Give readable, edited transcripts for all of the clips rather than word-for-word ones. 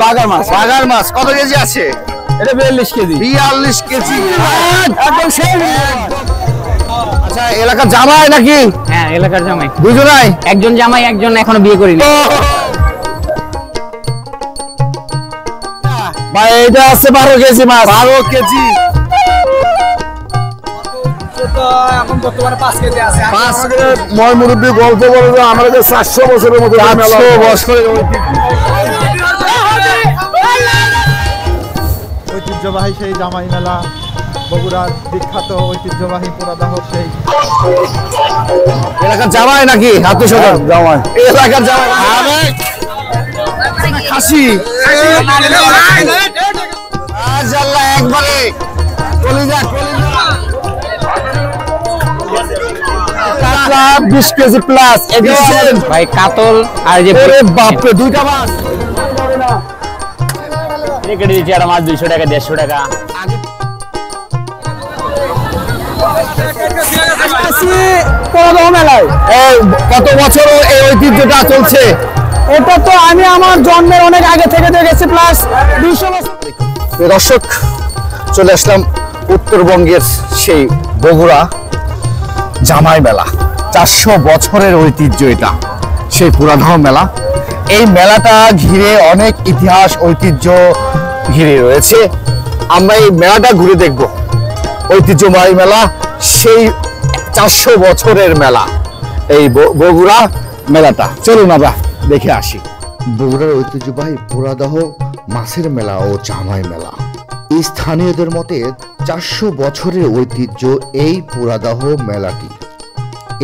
বাগার মাছ। বাগার মাছ কত কেজি আছে? এটা 42 কেজি। 42 কেজি একদম সেই। আচ্ছা, এলাকার জামাই নাকি? হ্যাঁ, এলাকার জামাই। দুজনাই? একজন জামাই, একজন এখনো বিয়ে করিনি। ভাই এটা আছে 12 কেজি মাছ। 12 কেজি। এখন বর্তমানে 5 কেজি আছে। 5 কেজি। মই মুরব্বি গল্প বলে যে আমাদের 400 বছরের মতো 400 বছরের ঐতিহ্যবাহী সেই জামাই মেলা, বগুড়ার বিখ্যাত ঐতিহ্যবাহী পুরাদাহ সেই এলাকার জামাই নাকি? আত্মীয় জামাই। এলাকার জামাই খাসি। আল্লাহ একবারে কলিজা কলিজা। 20 কেজি প্লাস। ভাই কাতল আর যে বাপরে দুইটা মাছ। কেটে দিচ্ছি একটা মাছ 200 টাকা 150 টাকা। কত বছর এই ঐতিহ্যটা চলছে? এটা তো আমি আমার জন্মের অনেক আগে থেকে দেখেছি, প্লাস 200 বছর। দর্শক, চলে আসলাম উত্তরবঙ্গের সেই বগুড়া জামাই মেলা। 400 বছরের ঐতিহ্য এটা, সেই পুরাদহ মেলা। এই মেলাটা ঘিরে অনেক ইতিহাস ঐতিহ্য ঘিরে রয়েছে। আমরা এই মেলাটা ঘুরে দেখব। ঐতিহ্যবাহী মেলা, সেই 400 বছরের মেলা, এই বগুড়া মেলাটা। চলুন আমরা দেখে আসি। বগুড়ার ঐতিহ্যবাহী পুরাদহ মাছের মেলা ও জামাই মেলা। স্থানীয়দের মতে 400 বছরের ঐতিহ্য এই পুরাদহ মেলাটি।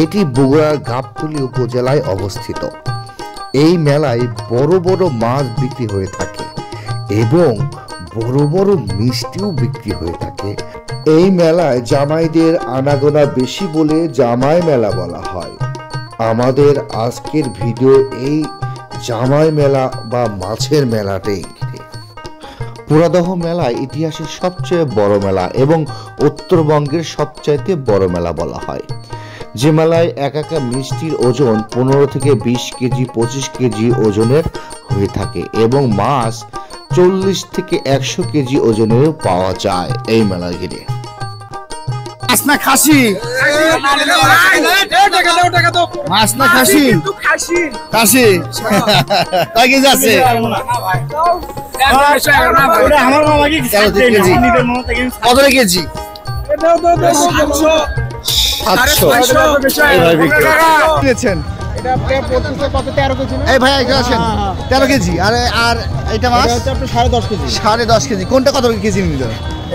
এটি বগুড়ার গাবতলী উপজেলায় অবস্থিত। এই মেলায় বড় বড় মাছ বিক্রি হয়ে থাকে এবং বড় বড় মিষ্টিও বিক্রি হয়ে থাকে। এই মেলায় জামাইদের আনাগোনা বেশি বলে জামাই মেলা বলা হয়। আমাদের আজকের ভিডিও এই জামাই মেলা বা মাছের মেলাটাই। পুরাদহ মেলা ইতিহাসের সবচেয়ে বড় মেলা এবং উত্তরবঙ্গের সবচাইতে বড় মেলা বলা হয়। যে মেলায় একা মিষ্টির ওজন 15 থেকে 20 কেজি 25 কেজি ওজনের হয়ে থাকে এবং মাছ 40 থেকে 100 কেজি ওজনেরও পাওয়া যায় এই মেলা ঘিরে। মাছ না খাসি? মাছ না খাসি? খাসি। কয় কেজি আছে? কত কেজি? 13 কেজি। আর এটা মাছ 10.5 কেজি। 10.5 কেজি। কোনটা কত কেজি নিল?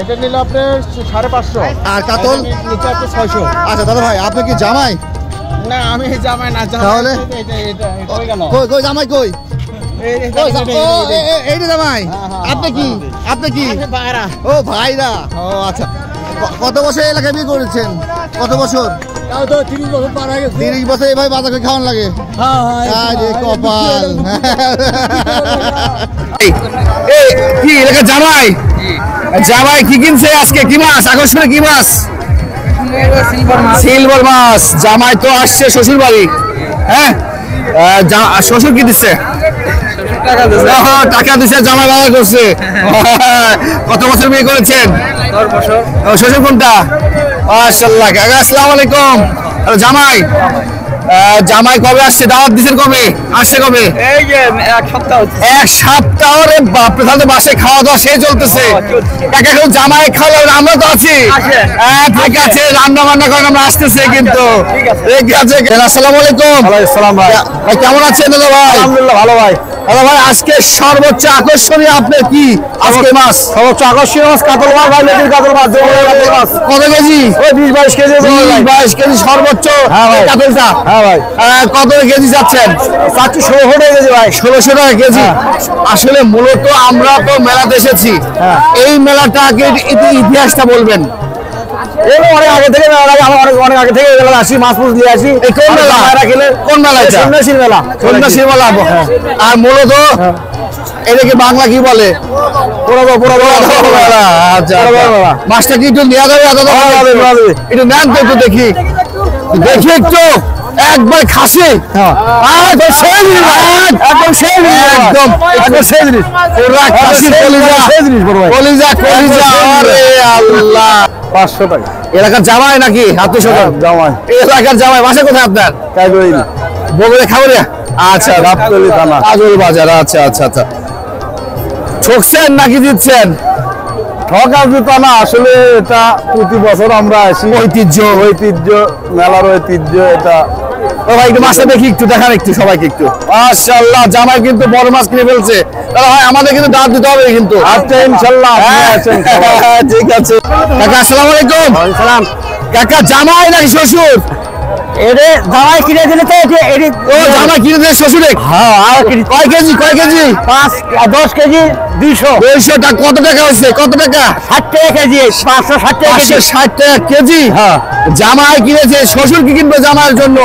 এটা নিল আপনার 550। আর কাতল নিচে আপনার 600। আচ্ছা দাদা ভাই, আপনি কি জামাই? না, আমি জামাই না। তাহলে কই জামাই কই? এইটা জামাই। আপনি কি? আপনি কি? ও ভাইরা। ও আচ্ছা। কত বছর এলাকায় বিয়ে করেছেন? কত বছর? 30 বছর পার হয়ে গেছে। 30 বছর এভাবে বাজার করে খাওয়ান লাগে? কপাল। কি এলাকার জামাই? জামাই কি কিনছে আজকে? কি মাছ? আকর্ষণে কি মাছ? সিলভার মাছ। জামাই তো আসছে শ্বশুর বাড়ি। হ্যাঁ, শ্বশুর কি দিচ্ছে? টাকা দিচ্ছে, জামাই বাজার করছে। কত বছর বিয়ে করেছেন? 10 বছর। শ্বশুর কোনটা? মাশাআল্লাহ। আসসালামু আলাইকুম। জামাই জামাই কবে আসছে? দাওয়াত দিছেন কবে? আসছে কবে? এই যে 1 সপ্তাহ। 1 সপ্তাহ? রে বাপ রে, তাহলে বাসায় খাওয়া দাওয়া সেই চলতেছে। কাকা কেউ জামাই খাওয়ালে আমরা তো আছি। ঠিক আছে, রান্না বান্না করেন, আমরা আসতেছি কিন্তু। ঠিক আছে। আসসালামু আলাইকুম। ওয়ালাইকুম আসসালাম। ভাই কেমন আছেন দাদা ভাই? আলহামদুলিল্লাহ ভালো ভাই। দাদা ভাই, আজকে সর্বোচ্চ আকর্ষণীয় আপনার কি আজকে মাছ? সর্বোচ্চ আকর্ষণীয় মাছ কাতল মাছ ভাই। লেজের কাতল মাছ। কত কেজি? 20-22 কেজি। 20-22 কেজি সর্বোচ্চ কাতলটা। হ্যাঁ ভাই। কত কেজি যাচ্ছেন? 1600 টাকা কেজি ভাই। 1600 টাকা কেজি। আসলে মূলত আমরা তো মেলাতে এসেছি, এই মেলাটাকে ইতিহাসটা বলবেন। অনেক আগে থেকে অনেক আগে থেকে আসি, মাছ পুষ দিয়ে আসি। কোন মেলা? কোন মেলা? সন্ন্যাসীর মেলা। সন্ন্যাসীর মেলা। আর মূলত এটাকে বাংলা কি বলে? মাছটা কি একটু নেওয়া যাবে? একটু নেন তো, একটু দেখি দেখি একটু। একবার খাসি। একদম একদম সেই জিনিস পুরা খাসির কলিজা কলিজা আরে আল্লাহ 500 টাকা এলাকার জামাই নাকি আত্মীয় স্বজন জামাই এলাকার জামাই বাসা কোথায় আপনার কাইবইল বগুড়া খাবারিয়া আচ্ছা গাবতলী থানা। কাজল বাজার আচ্ছা আচ্ছা আচ্ছা ঠকছেন নাকি দিচ্ছেন ঠকা জুতা না আসলে এটা প্রতি বছর আমরা আসি ঐতিহ্য মেলার ঐতিহ্য এটা ও ভাই একটু মাছটা দেখি একটু দেখান একটু সবাইকে একটু মাশাআল্লাহ জামাই কিন্তু বড় মাছ কিনে ফেলছে তাহলে ভাই আমাদের কিন্তু দাঁত দিতে হবে কিন্তু আচ্ছা ইনশাআল্লাহ আপনি আছেন হ্যাঁ, ঠিক আছে কাকা আসসালামু আলাইকুম সালাম কাকা জামাই নাকি শ্বশুর এরে জামাই কিনে দিলে তো এটি ও জামাই কিনে দিয়ে শ্বশুরে হ্যাঁ আর কয় কেজি 10 কেজি 200 200 টাকা কত টাকা হচ্ছে কত টাকা 60 টাকা কেজি 560 টাকা কেজি 560 টাকা কেজি হ্যাঁ জামাই কিনেছে শ্বশুর কি কিনবে জামাইয়ের জন্য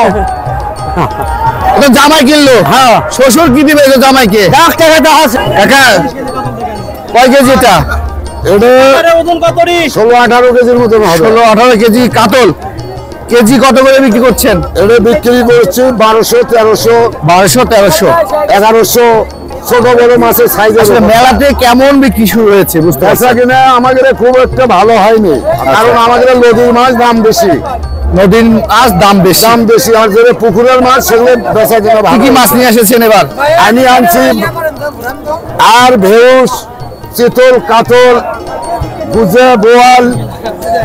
এটা জামাই কিনলো হ্যাঁ শ্বশুর কি দিবে এটা জামাইকে 10 টাকা দাও কাকা কয় কেজি এটা এটা ওজন কত রে 16-18 কেজির মতো হবে 16-18 কেজি কাতল কেজি কত করে বিক্রি করছেন এটা বিক্রি করছি 1200 1300 1200 1100 ছোট বড় মাছের সাইজ আসলে মেলাতে কেমন বিক্রি শুরু হয়েছে বুঝতে বেচা পারছেন কিনা আমাদের খুব একটা ভালো হয়নি কারণ আমাদের নদীর মাছ দাম বেশি নদীর মাছ দাম বেশি আর যে পুকুরের মাছ সেগুলো বেচা কিনা কি ভালো কি মাছ নিয়ে এসেছেন এবার আমি আনছি আর ভেউস চিতল কাতল গুজে বোয়াল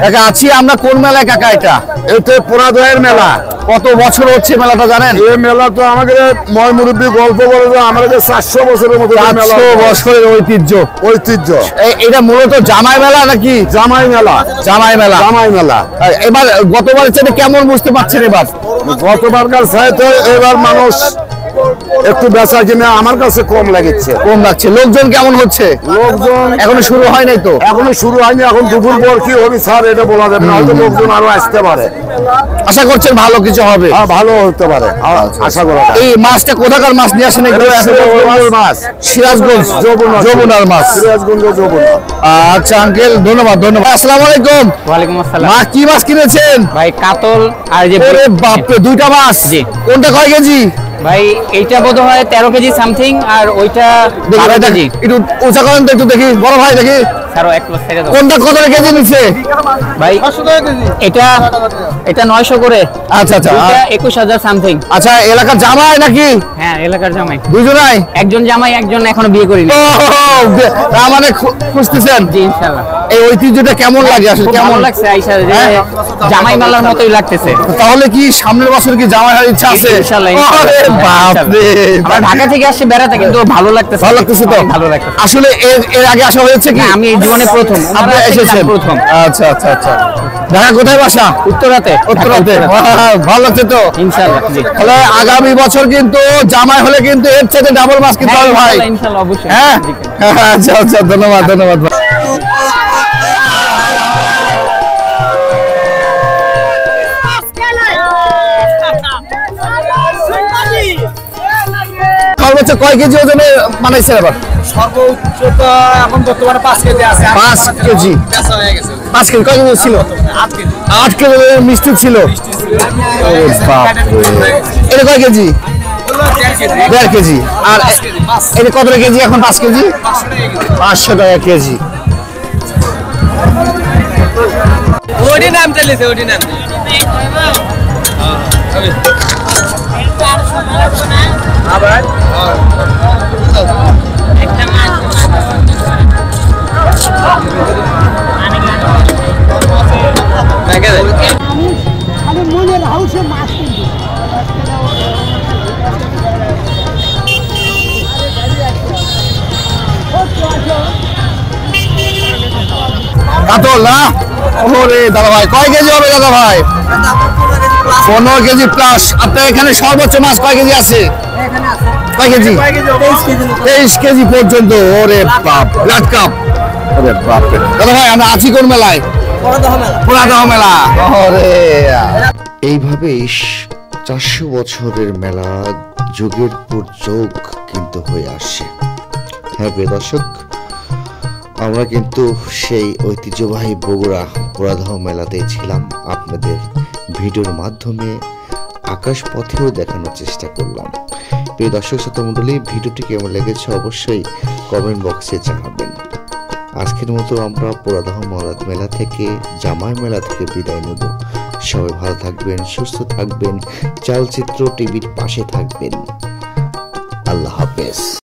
কাকা আছি আমরা কোন মেলায় কাকা এটা এতে পুরাদয়ের মেলা কত বছর হচ্ছে মেলাটা জানেন এই মেলা তো আমাদের ময় মুরব্বী গল্প বলে যে আমাদের 400 বছরের মতো এই মেলা 400 বছরের ঐতিহ্য এটা মূলত জামাই মেলা নাকি জামাই মেলা জামাই মেলা জামাই মেলা এবার গতবারের চেয়ে কেমন বুঝতে পারছেন এবার গতবারকার চাইতে এবার মানুষ একটু বেচা কিনে আমার কাছে কম লাগছে কম লাগছে লোকজন কেমন হচ্ছে লোকজন এখনো শুরু হয় নাই তো এখনো শুরু হয়নি এখন দুপুর পর কি হবে স্যার এটা বলা যাবে না হয়তো লোকজন আরো আসতে পারে আশা করছেন ভালো কিছু হবে হ্যাঁ ভালো হতে পারে আশা করা যায়। এই মাছটা কোথাকার মাছ নিয়ে আসেন একটু সিরাজগঞ্জের মাছ সিরাজগঞ্জ যমুনার মাছ সিরাজগঞ্জ যমুনা আচ্ছা আঙ্কেল ধন্যবাদ আসসালামু আলাইকুম ওয়ালাইকুম আসসালাম মা কি মাছ কিনেছেন ভাই কাতল আর যে ওরে বাপরে দুইটা মাছ জি। কোনটা কয় কেজি ভাই এইটা বোধহয় 13 কেজি সামথিং আর ওইটা 12 কেজি একটু উঁচা করেন তো একটু দেখি বড় ভাই দেখি স্যারও এক প্লাস ছেড়ে দাও কোনটা কত কেজি নিচ্ছে ভাই এটা এটা 900 করে আচ্ছা আচ্ছা এটা 21000 সামথিং আচ্ছা এলাকার জামাই নাকি হ্যাঁ এলাকার জামাই দুজনাই একজন জামাই একজন এখনো বিয়ে করিনি ও তার মানে খুঁজতেছেন জি ইনশাআল্লাহ এই ঐতিহ্যটা কেমন লাগে আসলে খুব কেমন ভালো লাগছে আইসা যে হ্যাঁ? জামাই মেলার মতোই লাগতেছে তাহলে কি সামনের বছর কি জামাই হওয়ার ইচ্ছা আছে ইনশাআল্লাহ, আরে বাপরে আমরা ঢাকা থেকে আসছি বেড়াতে কিন্তু ভালো লাগতেছে ভালো লাগতেছে তো ভালো লাগতেছে আসলে এর আগে আসা হয়েছে কি না, আমি এই জীবনে প্রথম আপনি ওনারা এসেছেন প্রথম আচ্ছা আচ্ছা আচ্ছা ঢাকা কোথায় বাসা উত্তরাতে উত্তরাতে ভালো লাগছে তো ইনশাআল্লাহ জি তাহলে আগামী বছর কিন্তু জামাই হলে কিন্তু এর সাথে ডাবল মাছ কিনতে হবে ভাই ইনশাআল্লাহ অবশ্যই হ্যাঁ জি। আচ্ছা আচ্ছা ধন্যবাদ ধন্যবাদ ভাই। সর্বোচ্চ কয় কেজি ওজনে বানাইছেন এবার সর্বোচ্চ তো এখন বর্তমানে 5 কেজি আছে 5 কেজি বেচা হয়ে গেছে 5 কেজি কয় কেজি ছিল 8 কেজি 8 কেজি মিষ্টি ছিল ওরে বাপরে এটা কয় কেজি 1.5 কেজি আর এটা কত টাকা কেজি এখন 5 কেজি 500 টাকা কেজি ওডি নাম চলেছে ওডি নাম আবার আমি মনের হাউসে মাছ কিনবো কাতল না ওরে দাদা ভাই কয় কেজি হবে দাদা ভাই 15 কেজি প্লাস আপনার এখানে সর্বোচ্চ মাছ কয় কেজি আছে কয় কেজি 23 কেজি পর্যন্ত ওরে বাপ ব্লাড কাপ ওরে বাপ রে। দাদা ভাই আমরা আছি কোন মেলায় পুরাদহ মেলা ওরে এইভাবেই 400 বছরের মেলা যুগের পর যুগ কিন্তু হয়ে আসছে। হ্যাঁ প্রিয় দর্শক, আমরা কিন্তু সেই ঐতিহ্যবাহী বগুড়া পুরাদহ মেলাতে ছিলাম। আপনাদের ভিডিওর মাধ্যমে আকাশ পথেও দেখানোর চেষ্টা করলাম। প্রিয় দর্শক শ্রোতা মণ্ডলী, ভিডিওটি কেমন লেগেছে অবশ্যই কমেন্ট বক্সে জানাবেন। আজকের মতো আমরা পুরাদহ মেলা থেকে, জামাই মেলা থেকে বিদায় নেব। সবাই ভালো থাকবেন, সুস্থ থাকবেন, চালচিত্র টিভির পাশে থাকবেন। আল্লাহ হাফেজ।